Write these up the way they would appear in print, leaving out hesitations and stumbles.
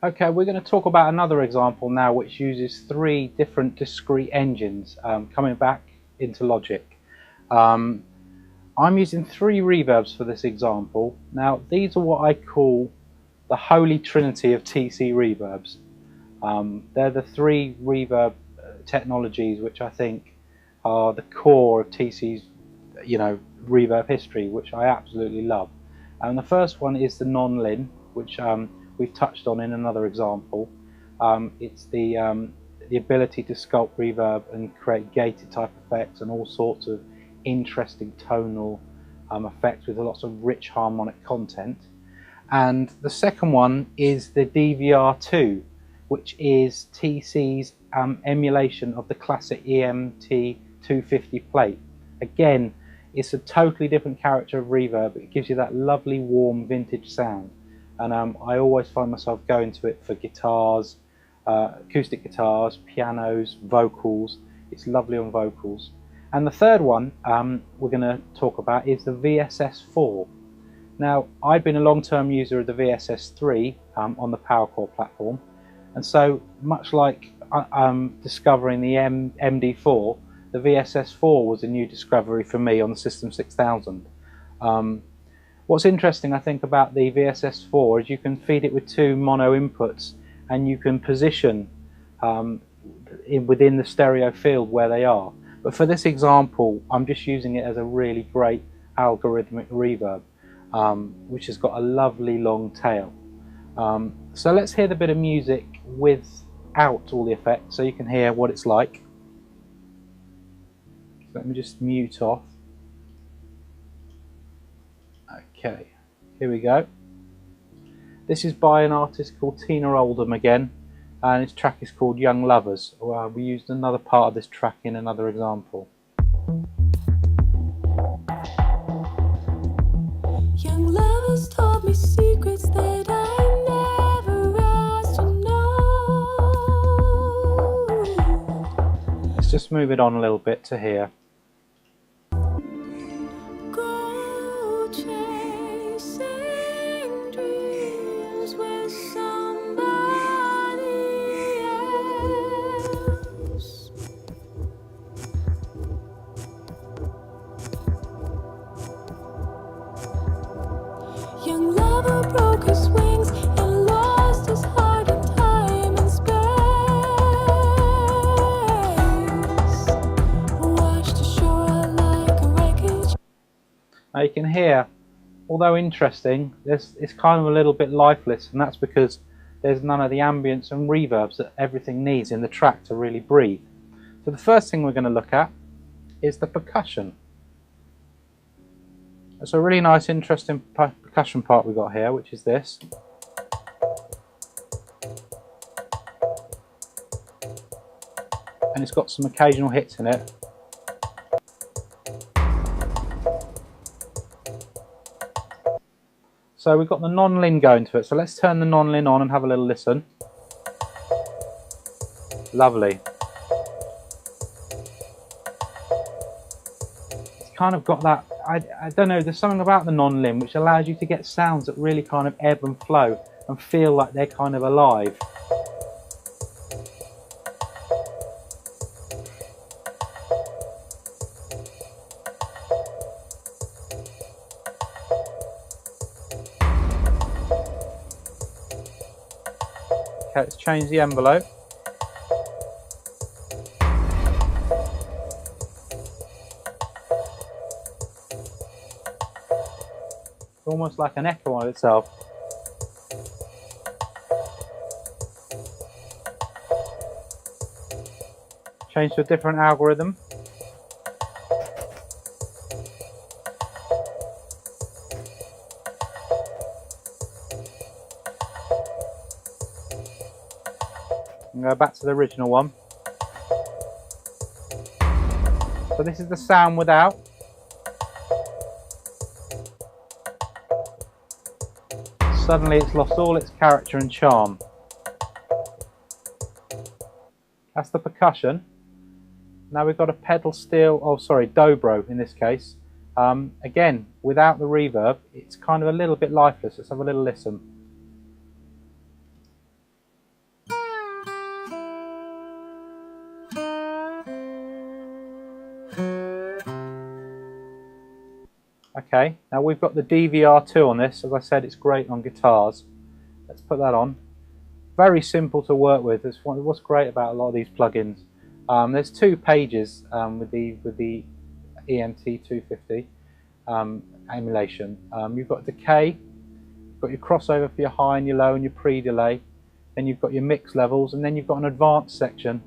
Okay, we're going to talk about another example now which uses 3 different discrete engines coming back into Logic. I'm using 3 reverbs for this example. Now these are what I call the holy trinity of TC Reverbs. They're the 3 reverb technologies which I think are the core of TC's reverb history, which I absolutely love. And the first one is the non-lin, which we've touched on in another example. It's the ability to sculpt reverb and create gated type effects and all sorts of interesting tonal effects with lots of rich harmonic content. And the second one is the DVR2, which is TC's emulation of the classic EMT 250 plate. Again, it's a totally different character of reverb. It gives you that lovely warm vintage sound, and I always find myself going to it for guitars, acoustic guitars, pianos, vocals. It's lovely on vocals. And the third one we're going to talk about is the VSS 4. Now, I've been a long-term user of the VSS 3 on the PowerCore platform, and so much like discovering the MD4, the VSS 4 was a new discovery for me on the System 6000. What's interesting, I think, about the VSS 4 is you can feed it with 2 mono inputs, and you can position within the stereo field where they are. But for this example, I'm just using it as a really great algorithmic reverb, which has got a lovely long tail. So let's hear the bit of music without all the effects so you can hear what it's like. Let me just mute off. Okay, here we go. This is by an artist called Tina Oldham again, and its track is called Young Lovers. We used another part of this track in another example. Young lovers told me secrets that I never asked to know. Let's just move it on a little bit to here. Go chasing dreams with somebody else. Young lover broke his wings and lost his heart in time and space. Washed ashore like a wreckage. Now you can hear, although interesting, it's kind of a little bit lifeless, and that's because there's none of the ambience and reverbs that everything needs in the track to really breathe. So the first thing we're going to look at is the percussion. It's a really nice, interesting percussion part we've got here, which is this. And it's got some occasional hits in it. So we've got the non-lin going to it. So let's turn the non-lin on and have a little listen. Lovely. It's kind of got that, I don't know, there's something about the non-lin which allows you to get sounds that really kind of ebb and flow and feel like they're kind of alive. Okay, let's change the envelope. It's almost like an echo on itself. Change to a different algorithm. And go back to the original one. So this is the sound without. Suddenly it's lost all its character and charm. That's the percussion. Now we've got a pedal steel, Dobro in this case. Again, without the reverb, it's kind of a little bit lifeless. Let's have a little listen. Okay, now we've got the DVR2 on this. As I said, it's great on guitars. Let's put that on. Very simple to work with. It's what's great about a lot of these plugins. There's 2 pages with the EMT250 emulation. You've got decay, you've got your crossover for your high and your low and your pre-delay. Then you've got your mix levels, and then you've got an advanced section.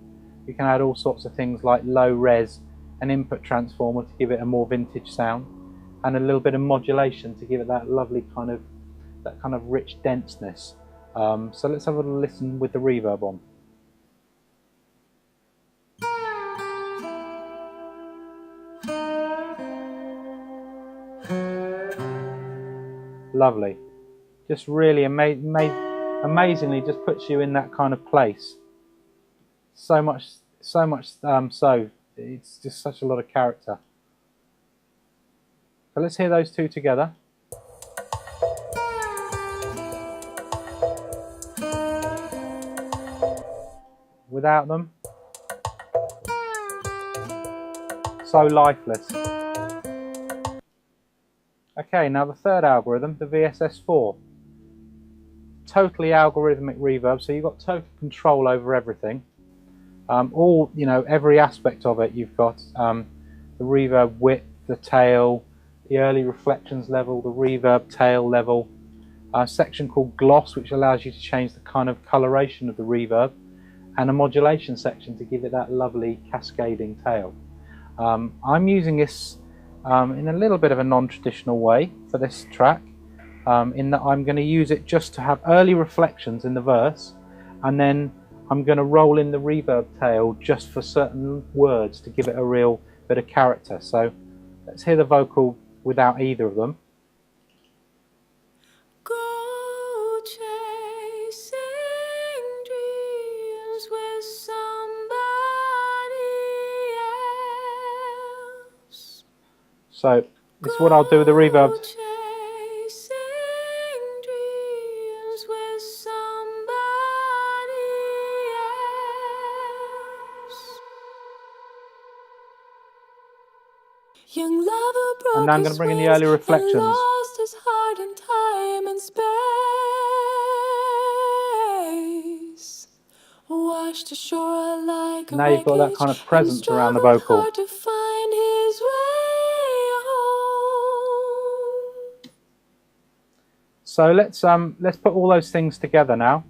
You can add all sorts of things like low res, an input transformer to give it a more vintage sound, and a little bit of modulation to give it that lovely kind of rich denseness. So let's have a little listen with the reverb on. Lovely. Just really amazingly just puts you in that kind of place. So much so it's just such a lot of character. So let's hear those 2 together. Without them, so lifeless. Okay, now the third algorithm, the VSS4. Totally algorithmic reverb, so you've got total control over everything. Every aspect of it. You've got the reverb width, the tail, the early reflections level, the reverb tail level, a section called gloss, which allows you to change the kind of coloration of the reverb, and a modulation section to give it that lovely cascading tail. I'm using this in a little bit of a non-traditional way for this track, in that I'm going to use it just to have early reflections in the verse, and then I'm going to roll in the reverb tail just for certain words to give it a real bit of character. So let's hear the vocal without either of them. Go chasing dreams with somebody else. So this is what I'll do with the reverb. Chasing dreams with somebody else. Young lover broke And now I'm going to bring in the early reflections. and lost his heart in time and space. Washed ashore like Now you've got that kind of presence around the struggled vocal. hard to find his way home. So let's put all those things together now.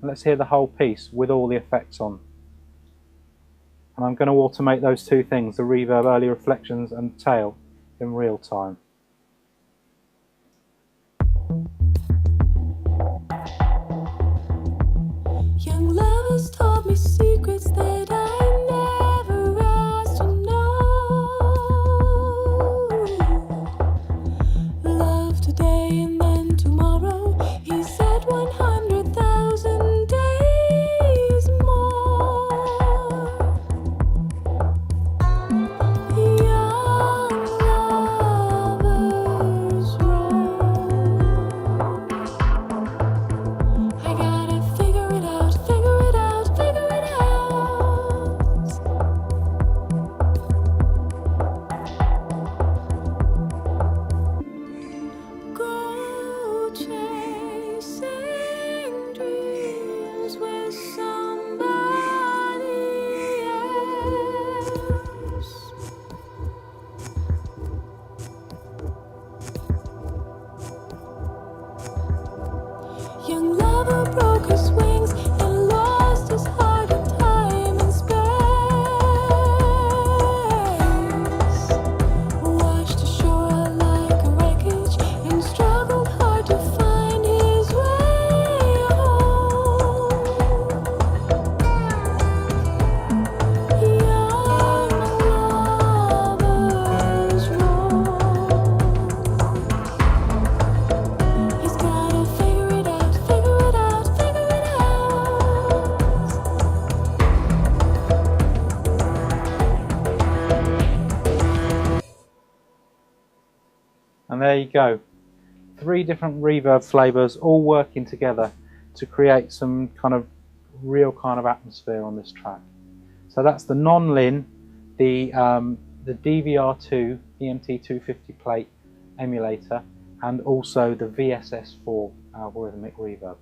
Let's hear the whole piece with all the effects on. And I'm going to automate those 2 things, the reverb, early reflections and tail, in real time. Young lovers told me secrets that I never asked to know. Love today and then tomorrow, he said 100,000 days more. Young lovers roll. I gotta figure it out, figure it out, figure it out. Go chasing dreams with somebody else. Young lover broke his wings and lost his heart in time and space. Washed ashore like a wreckage and struggled hard to find his way home. Young lovers roll. He's gotta figure it out, figure it out, figure it out. And there you go. 3 different reverb flavors all working together to create some kind of real kind of atmosphere on this track. So that's the non-lin, the DVR2 EMT250 plate, emulator and also the VSS4 algorithmic reverb.